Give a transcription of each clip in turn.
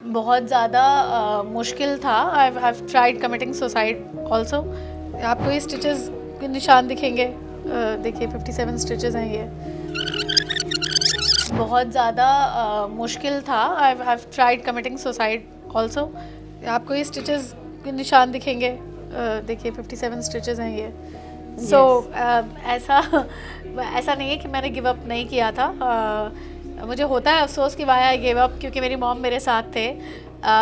बहुत ज़्यादा मुश्किल था। I tried committing suicide also. आपको ये स्टिचेस के निशान दिखेंगे, देखिए 57 स्टिचेस हैं ये। बहुत ज़्यादा मुश्किल था। I tried committing suicide also. आपको ये स्टिचेस के निशान दिखेंगे, देखिए 57 स्टिचेस हैं ये। सो ऐसा ऐसा नहीं है कि मैंने गिव अप नहीं किया था। मुझे होता है अफसोस कि वाई आई गिव अप, क्योंकि मेरी मॉम मेरे साथ थे।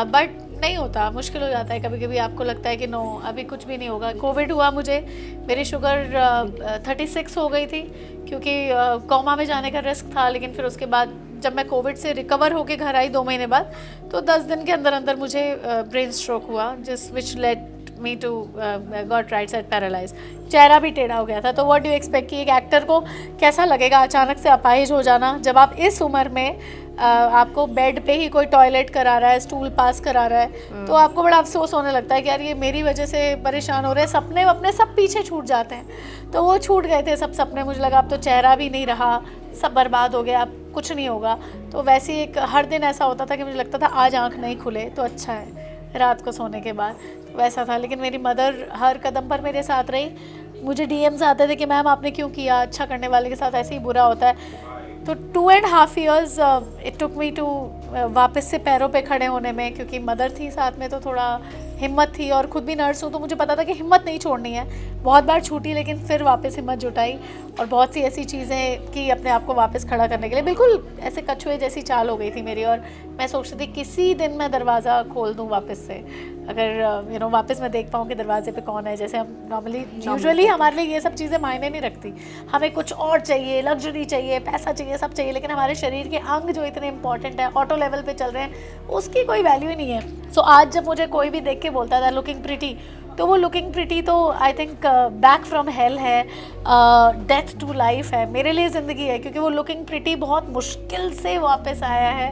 बट नहीं होता, मुश्किल हो जाता है कभी कभी। आपको लगता है कि नो अभी कुछ भी नहीं होगा। कोविड हुआ मुझे, मेरी शुगर 36 हो गई थी, क्योंकि कोमा में जाने का रिस्क था। लेकिन फिर उसके बाद जब मैं कोविड से रिकवर होके घर आई 2 महीने बाद, तो 10 दिन के अंदर अंदर मुझे ब्रेन स्ट्रोक हुआ, जिस which led me to got right side paralyse. चेहरा भी टेढ़ा हो गया था। तो व्हाट डू एक्सपेक्ट कि एक एक्टर को कैसा लगेगा अचानक से अपाहिज हो जाना, जब आप इस उम्र में आपको बेड पे ही कोई टॉयलेट करा रहा है, स्टूल पास करा रहा है, तो आपको बड़ा अफसोस होने लगता है कि यार ये मेरी वजह से परेशान हो रहे हैं। सपने अपने सब पीछे छूट जाते हैं, तो वो छूट गए थे सब सपने। मुझे लगा अब तो चेहरा भी नहीं रहा, सब बर्बाद हो गया, अब कुछ नहीं होगा। तो वैसे ही एक हर दिन ऐसा होता था कि मुझे लगता था आज आँख नहीं खुले तो अच्छा है रात को सोने के बाद, तो वैसा था। लेकिन मेरी मदर हर कदम पर मेरे साथ रही। मुझे डीएम्स आते थे कि मैम आपने क्यों किया, अच्छा करने वाले के साथ ऐसे ही बुरा होता है। तो 2.5 years it took me to वापस से पैरों पे खड़े होने में, क्योंकि मदर थी साथ में तो थोड़ा हिम्मत थी, और ख़ुद भी नर्स हूँ तो मुझे पता था कि हिम्मत नहीं छोड़नी है। बहुत बार छूटी, लेकिन फिर वापस हिम्मत जुटाई, और बहुत सी ऐसी चीज़ें की अपने आप को वापस खड़ा करने के लिए। बिल्कुल ऐसे कछुए जैसी चाल हो गई थी मेरी, और मैं सोचती थी किसी दिन मैं दरवाज़ा खोल दूँ वापस से, अगर वापस मैं देख पाऊँ कि दरवाजे पे कौन है। जैसे हम नॉर्मली यूजुअली हमारे लिए ये सब चीज़ें मायने नहीं रखती, हमें कुछ और चाहिए, लग्जरी चाहिए, पैसा चाहिए, सब चाहिए, लेकिन हमारे शरीर के अंग जो इतने इंपॉर्टेंट है, ऑटो लेवल पे चल रहे हैं, उसकी कोई वैल्यू ही नहीं है। सो आज जब मुझे कोई भी देख के बोलता था लुकिंग प्रिटी, तो वो लुकिंग प्रिटी तो I think back from hello है, डेथ टू लाइफ है मेरे लिए ज़िंदगी है, क्योंकि वो लुकिंग प्रिटी बहुत मुश्किल से वापस आया है।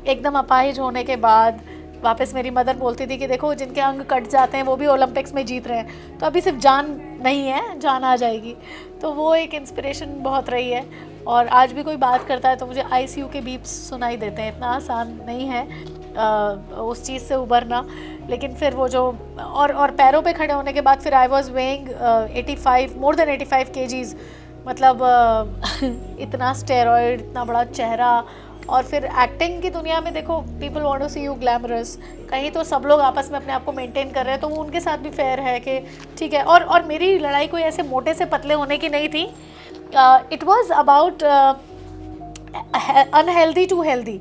एकदम अपाहिज होने के बाद वापस मेरी मदर बोलती थी कि देखो जिनके अंग कट जाते हैं वो भी ओलंपिक्स में जीत रहे हैं, तो अभी सिर्फ जान नहीं है, जान आ जाएगी। तो वो एक इंस्पिरेशन बहुत रही है। और आज भी कोई बात करता है तो मुझे आईसीयू के बीप्स सुनाई देते हैं। इतना आसान नहीं है उस चीज़ से उबरना। लेकिन फिर वो जो और पैरों पे खड़े होने के बाद फिर I was weighing 85 more than 85 kgs, मतलब इतना स्टेरॉइड, इतना बड़ा चेहरा। और फिर एक्टिंग की दुनिया में देखो, people want to see you glamorous, कहीं तो सब लोग आपस में अपने आप को मेंटेन कर रहे हैं, तो वो उनके साथ भी फेयर है कि ठीक है। और मेरी लड़ाई कोई ऐसे मोटे से पतले होने की नहीं थी। It was about unhealthy to healthy.